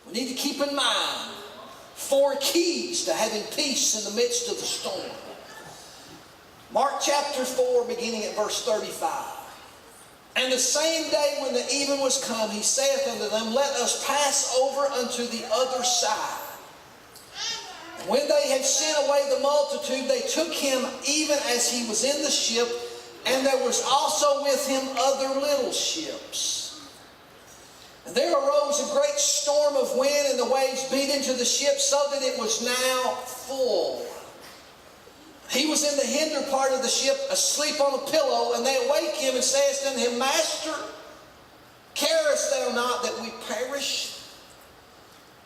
We need to keep in mind 4 keys to having peace in the midst of the storm. Mark chapter 4, beginning at verse 35. And the same day when the even was come, he saith unto them, Let us pass over unto the other side. And when they had sent away the multitude, they took him even as he was in the ship, and there was also with him other little ships. And there arose a great storm of wind, and the waves beat into the ship, so that it was now full. He was in the hinder part of the ship, asleep on a pillow, and they awake him and saith unto him, Master, carest thou not that we perish?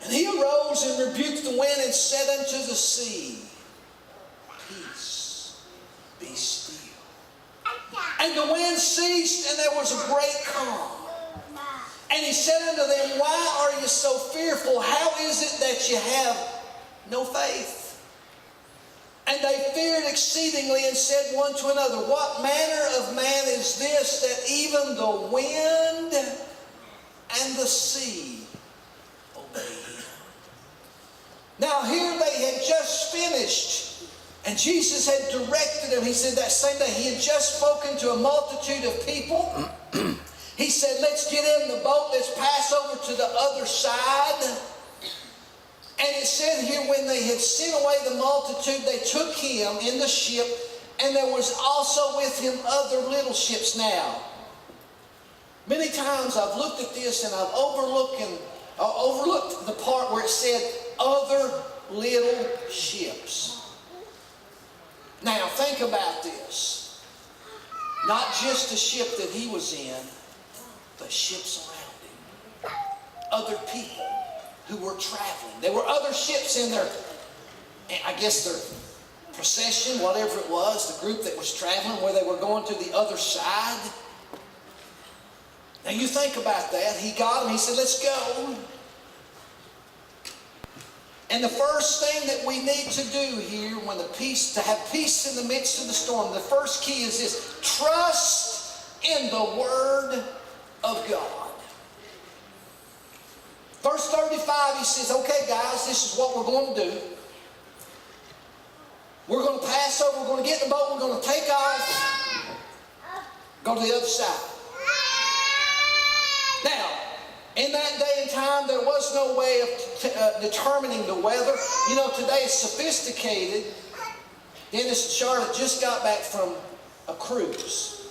And he arose and rebuked the wind and said unto the sea, Peace, be still. And the wind ceased, and there was a great calm. And he said unto them, Why are you so fearful? How is it that you have no faith? And they feared exceedingly and said one to another, What manner of man is this, that even the wind and the sea obey him? Now here they had just finished, and Jesus had directed them. He said that same day he had just spoken to a multitude of people. He said, Let's get in the boat, let's pass over to the other side. And it said here, when they had sent away the multitude, they took him in the ship, and there was also with him other little ships. Now, many times I've looked at this and I've overlooked the part where it said other little ships. Now, think about this. Not just the ship that he was in, but ships around him. Other people who were traveling. There were other ships in their, I guess their procession, whatever it was, the group that was traveling, where they were going to the other side. Now you think about that. He got them, he said, Let's go. And the first thing that we need to do here, to have peace in the midst of the storm, the first key is this: trust in the Word of God. Verse 35, he says, Okay, guys, this is what we're going to do. We're going to pass over, we're going to get in the boat, we're going to take off, go to the other side. Now, in that day and time, there was no way of determining the weather. You know, today it's sophisticated. Dennis and Charlotte just got back from a cruise.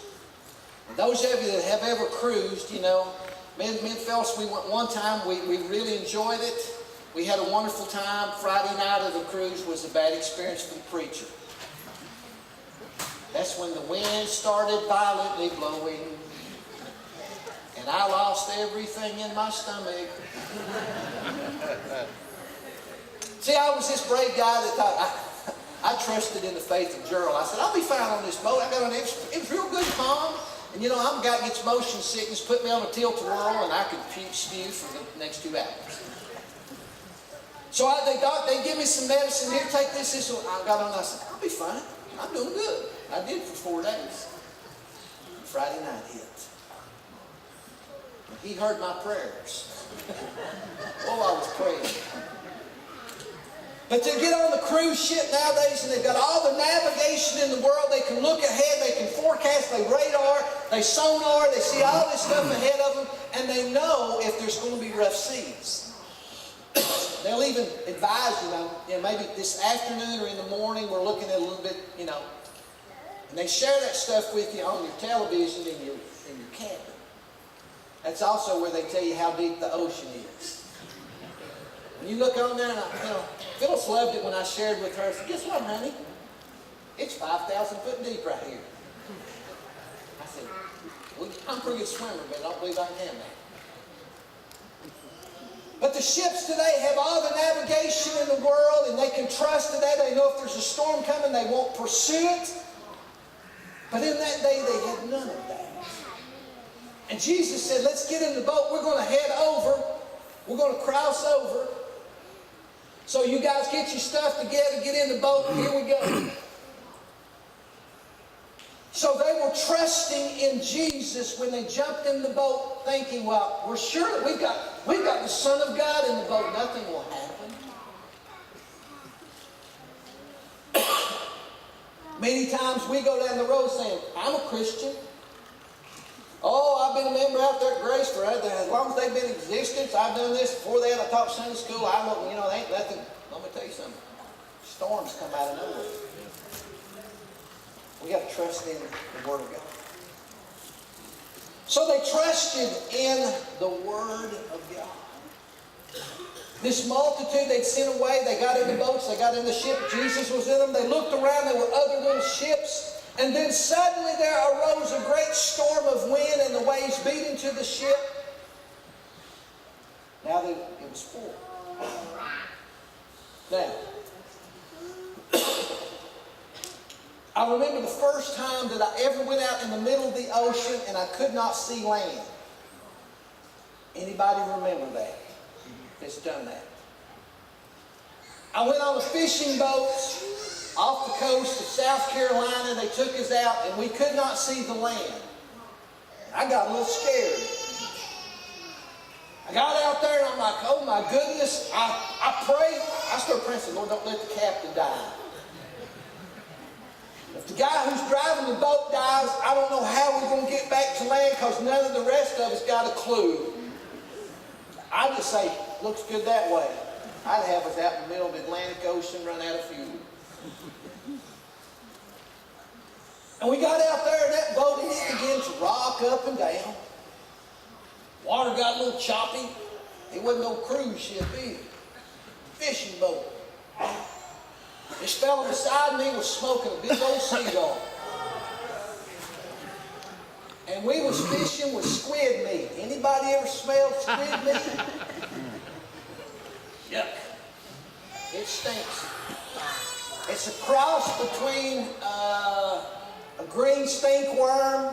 And those of you that have ever cruised, you know, me and Phelps, we went one time. We really enjoyed it. We had a wonderful time. Friday night of the cruise was a bad experience for the preacher. That's when the wind started violently blowing, and I lost everything in my stomach. See, I was this brave guy that thought I trusted in the faith of Gerald. I said, I'll be fine on this boat. It was real good, calm. And you know, I'm a guy that gets motion sickness, put me on a tilt-a-whirl, and I could spew for the next 2 hours. So they give me some medicine. Here, take this. I got on, I said, I'll be fine. I'm doing good. I did for 4 days. Friday night hit. He heard my prayers. Oh, I was praying. But to get on the cruise ship nowadays, and they've got all the navigation in the world, they can look ahead, they can forecast, they radar, they sonar, they see all this stuff ahead of them, and they know if there's going to be rough seas. They'll even advise you, maybe this afternoon or in the morning, we're looking at a little bit, and they share that stuff with you on your television in your cabin. That's also where they tell you how deep the ocean is. And you look on there, and Phyllis loved it when I shared with her. I said, Guess what, honey? It's 5,000 foot deep right here. I said, well, I'm a pretty good swimmer, but I don't believe I can handle that. But the ships today have all the navigation in the world, and they can trust in that. They know if there's a storm coming, they won't pursue it. But in that day, they had none of that. And Jesus said, Let's get in the boat. We're going to head over. We're going to cross over. So you guys get your stuff together, get in the boat, and here we go. So they were trusting in Jesus when they jumped in the boat, thinking, well, we're sure that we've got the Son of God in the boat. Nothing will happen. Many times we go down the road saying, I'm a Christian. Oh, I've been a member out there at Grace for as long as they've been in existence. I've done this before that. I taught Sunday school. I don't, there ain't nothing. Let me tell you something. Storms come out of nowhere. We got to trust in the Word of God. So they trusted in the Word of God. This multitude they'd sent away, they got in the boats, they got in the ship, Jesus was in them. They looked around, there were other little ships. And then suddenly there arose a great storm of wind and the waves beat into the ship. Now it was full. Now, I remember the first time that I ever went out in the middle of the ocean and I could not see land. Anybody remember that? That's done that. I went on a fishing boat off the coast of South Carolina. They took us out and we could not see the land. I got a little scared. I got out there and I'm like, oh my goodness. I prayed. I started praying, Lord, don't let the captain die. If the guy who's driving the boat dies, I don't know how we're going to get back to land because none of the rest of us got a clue. I just say, looks good that way. I'd have us out in the middle of the Atlantic Ocean, run out of fuel. And we got out there and that boat, it began to rock up and down. Water got a little choppy. It wasn't no cruise ship either. Fishing boat. This fellow beside me was smoking a big old cigar. And we was fishing with squid meat. Anybody ever smelled squid meat? Yuck. It stinks. It's a cross between a green stink worm.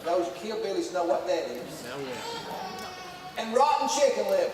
Those hillbillies know what that is. And rotten chicken liver.